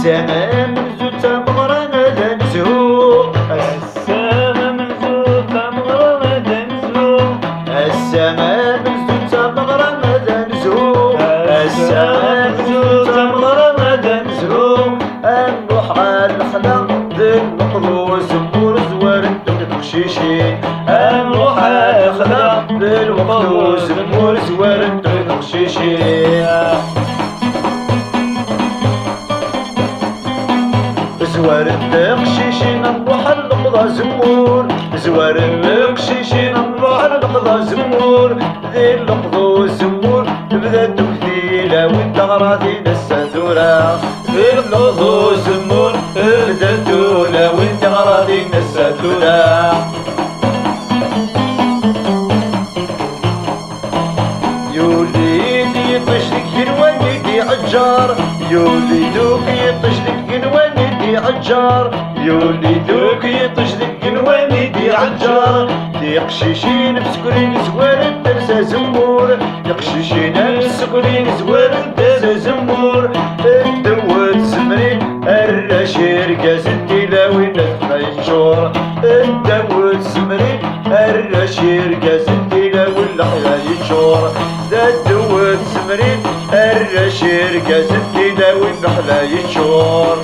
السماء من زوج تمغرة غدا نزهو السما من زوج تمغرة غدا نزهو السماء من زوج تمغرة غدا نزهو السما من زوج تمغرة غدا نزهو نروح على الخلا ذي النقض زمور زوار تقشيشي نروح على الخلا ذي الوقت زمور زوار تقشيشي زوار القشيشين نروح القضا زمور زوار القشيشين نروح القضا زمور ذي القضا زمور تبدا تمثيلة وانت غراضي السادورة ذي القضا زمور تبدا تولى وانت غراضي السادورة يوليدي يطشلك ينوانيدي عجار يوليدوك يطشلك ينوانيدي عجار يوليدوك يطشلك ينوانيدي عجار يقشيشين بسكرين زوار ترسى زمور يقشيشين بسكرين زوار ترسى زمور الدوات زمرين الرشير قازنتي لاوين الخيشور الدوات زمرين الرشير قازنتي لاوين الخيشور الدوات زمرين الرشير قازنتي لاوين الخيشور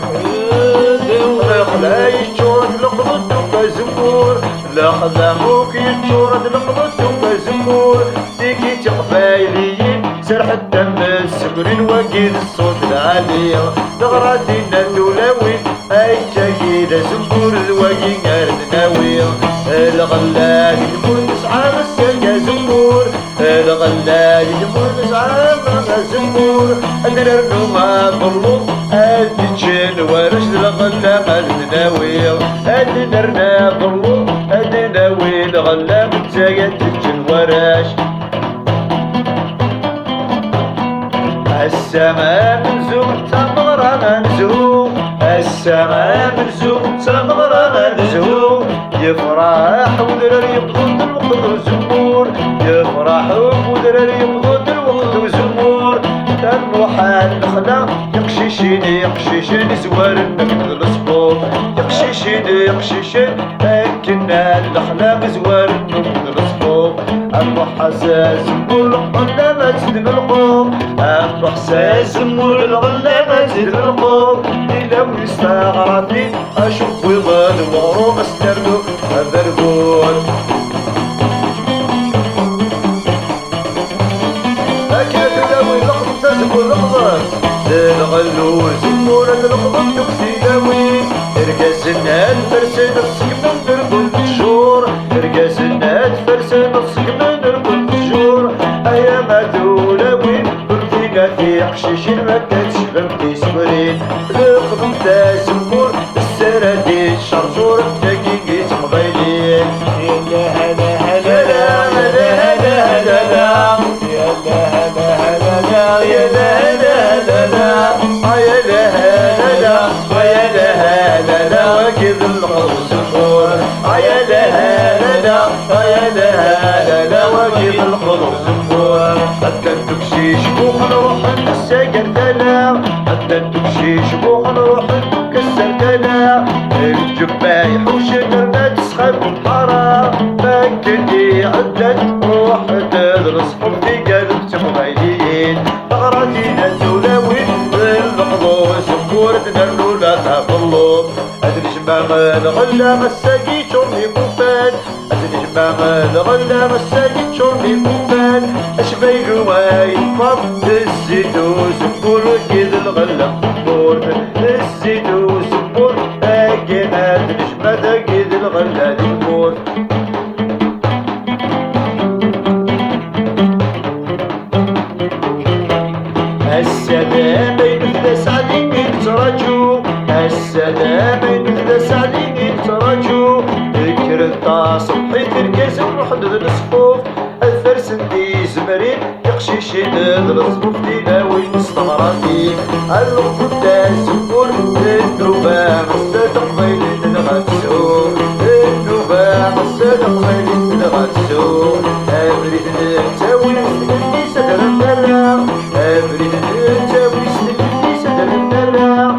الخيشور لقضتك زمور لا خداموك يتشور لقضتك زمور ديكي تقبايليين سرح الدم السكرين وقيد الصوت العالي دغراتينا الدولاوين اي تاكيد زمور الواقي اردناوي الغلال يمون نسعى السلقى زمور الغلال يمون نسعى زمور الرنو ما ضلو الدجن ورشد الغلا اردناوي الدرنا ضلو ادناوي الغلا متزايد الدجن وراش السماء من زوج تمغرة نزهو السماء من زوج تمغرة نزهو يفرح ودرر يبغض الوقت وزمور يفرح ودرر يبغض الوقت وزمور نروح الخلا يقشيشين زوار النقد الصبور يقشيشين كنا الخلا زوار النقد الصبور نروح حساس زمور الغلا ما تزيد القوم نروح حساس زمور الغلا ما تزيد القوم إلا ويستغربني أشوف ويضل وغروب استردو أبرقون أكيد تداوي لقض تزمور لقضر الغلو زمور لقض تكسيداوي إرقاسنا الفرسان الصك من درب الشور إرقاسنا الفرسان الصك من درب الشور أيا ما دولاوي برفيقا في قشيشين ما تتشبم في سمرين لقض تزمور السرادي الشرجور الدقيقي تقبيلين يلا هلا هلا هلا هلا هلا هلا يلا هلا هلا لا يلا هلا هلا لا يا لها ويا لها لا وكذا القوس النور يا لها ويا لها وكذا القوس النور حتى تكشي شبوخ نروح نسجر دلا حتى تكشي شبوخ نروح نكسر دلا الجباي حوش درنا تسخب الحارة ما كنتي عدت روح تدرس في قلب تقبيلين غراتينا الدولاوين القضو زمور تدرلو لا تفضلو أدري جمام الغلا مساقي شربي كوفان أدري جمام الغلا مساقي شربي كوفان أشبيلو ما يطفض الزيتو زمور وكيد الغلا زمور الزيتو زمور أكين أدري جمام أكيد الغلا زمور السلام ينفذ عليك ترجو السلام ينفذ عليك ترجو ذكر انت صبحي تركز ونحدد الصفوف الفرس ندي زمرين يقشيشين الصفوف تلاوي مستغراتي الوقت تاع الزبور النوبة مستدق بين الغتسو النوبة مستدق بين الغتسو أبريد نتاوي نستني سدر الدلع أبريد نتاوي نستني سدر الدلع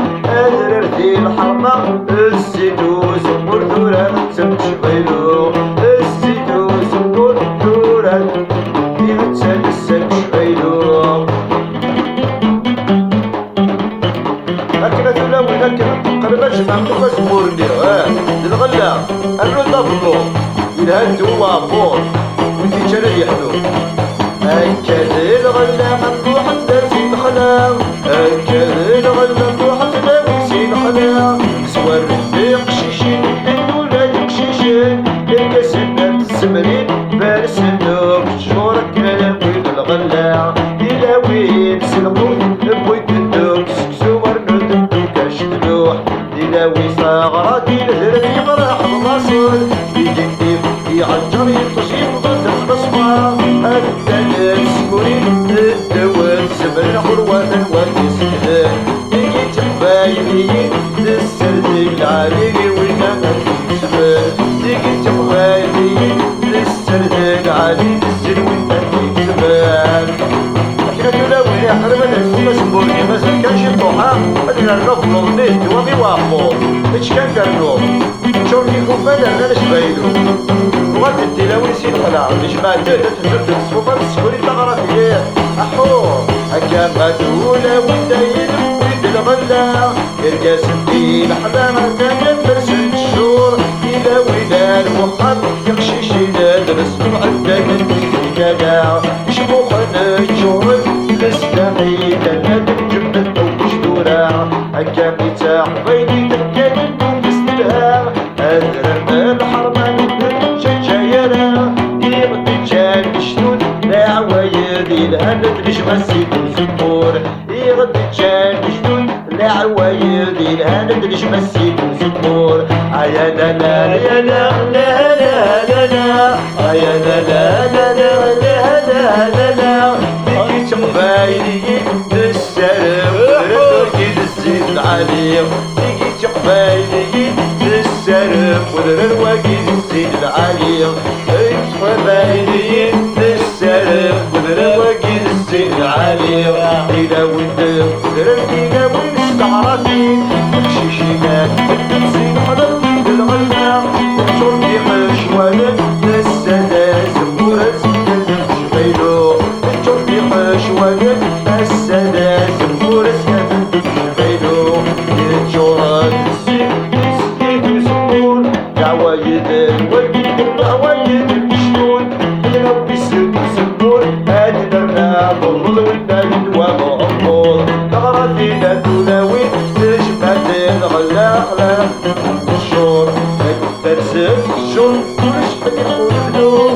جماعة كيفاش مورني الغلا الرضا بالنور الهد هو بور ودي جانا يحلو هكذا الغلا ممدوح الدرس الخلا هكذا الغلا ممدوح الدرس الخلا سوى الرفيق شيشين ولا يقشيشين الكسنة الزمرين فارس النوب شورك كلاوي الغلا دلاوي سلقون بويت النوب سكسور ندو كاش تلوح دلاوي صغرى دلهر يفرح بمصر يجيب يعجر يطشيب ضد الخصمة هذا السكورين الدوال زمر حروة والإسكدان يجي تحبايلي للسرد العالي وينا الزمان يجي تحبايلي للسرد العالي للزلوين الزمان يا حرمنا الفوق سمبورني مازال كان شي طوحة هادينا الرفض النيت وغي وافور اش كان كنو شورتي كوفانا انا شبايلو وغادي التلاوي سي القلع الجماعة تهدت تزرد الصفوفة بالسكوري تغرى فيه احو هكا ما دولا ودايد ويد الغلا يرقاس الدين حبامة كان برسل الشور إلا ويلا الوخر يقشيش يدرس معدل الكلا شموخنا الشور لستعيد الندم جبت وشدورا هكا ميتاع بيني تكلم ومستلها أدرم الحرمان جايرا يغدي جان شنود لا عوايد الهند نجمة سيد وزبور يغدي جان شنود لا عوايد الهند نجمة سيد وزبور يا لا لا يا لا لا لا لا لا يا لا لا لا لا لا لا لا تقبايلي للسلام ردوكي للزيد العليم تيجي تقبايلي للسلام ودرواكي للزيد العليم تقبايلي للسلام ودرواكي للزيد العليم إلى ودك ودرواكي وين استعرضي شيشينات تنسين حضر للغلا وتركي مشوالك للسلام زبورة زيادة جبيلو شوالك السادة زنبورس كافن شبيلو يتجورات الزيت وزنبور دعوايد الوالد دعوايد الشنون هدنا بيسد زنبور هادنا الراب والنايد ومعمور تغراتينا دولاوي تجمعت الغلا غلا الشور ترسل الشور كلش بديخول بدو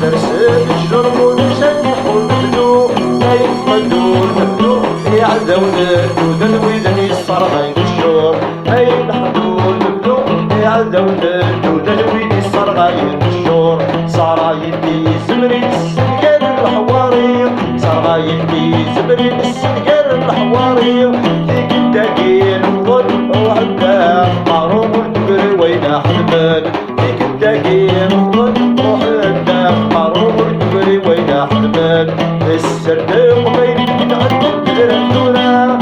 ترسل الشور كلش بديخول بدو يقدون بدو يعزون الدودن ويدني الصرغين الشور اي الحدود بدو يعزون الدودن ويدني الصرغين الشور صرايد دي زمرين السنقر الحواري صرايد دي زمرين السنقر الحواري فيك الدقيل الظل وعدا قاروم الدقر وين حلمان فيك الدقيل الظل وعدا قاروم الدقر وين حلمان السردق بين يتعدد الرسولة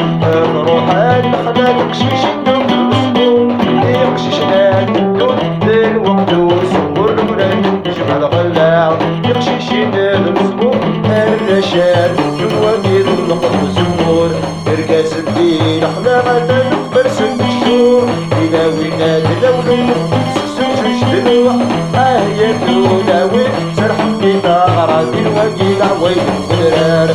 نروح الحداد قشيش الدوم المسموم يقشيش الدوم الوقت وسمور المناد يجمع الغلا يقشيش المسموم الرشاد الوكيل اللقب وسمور يرقاس الدين أحلامة برسل الشور إلى ويناد لولو سكسوش دلوح يا دولاوي سرح بيتا غرادي الوكيل عويل الفرار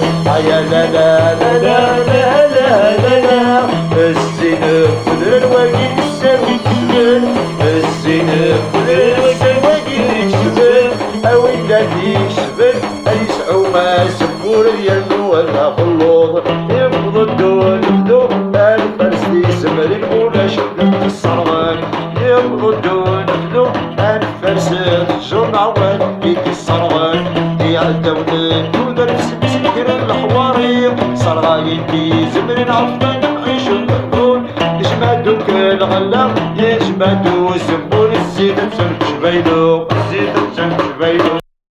يا لا لا لا لا لا لا لا لا الزينب قدر الوكيل يساوي كسبان الزينب قدر الوكيل يكسبان أولادي يكسبان يسعو ما سبور يلو ولا خلوط يفضل الدول بدو الفرس يسمر الأولى شدت الصرغان يفضل الدول بدو الفرس الجرن عوان بيك الصرغان يعدون دودر سكر الحواري صرغاين دي زمرين عفان نعيش النور يجمدو كالغلا يجمدو زنبور الزيت بسنك جبيلو الزيت بسنك جبيلو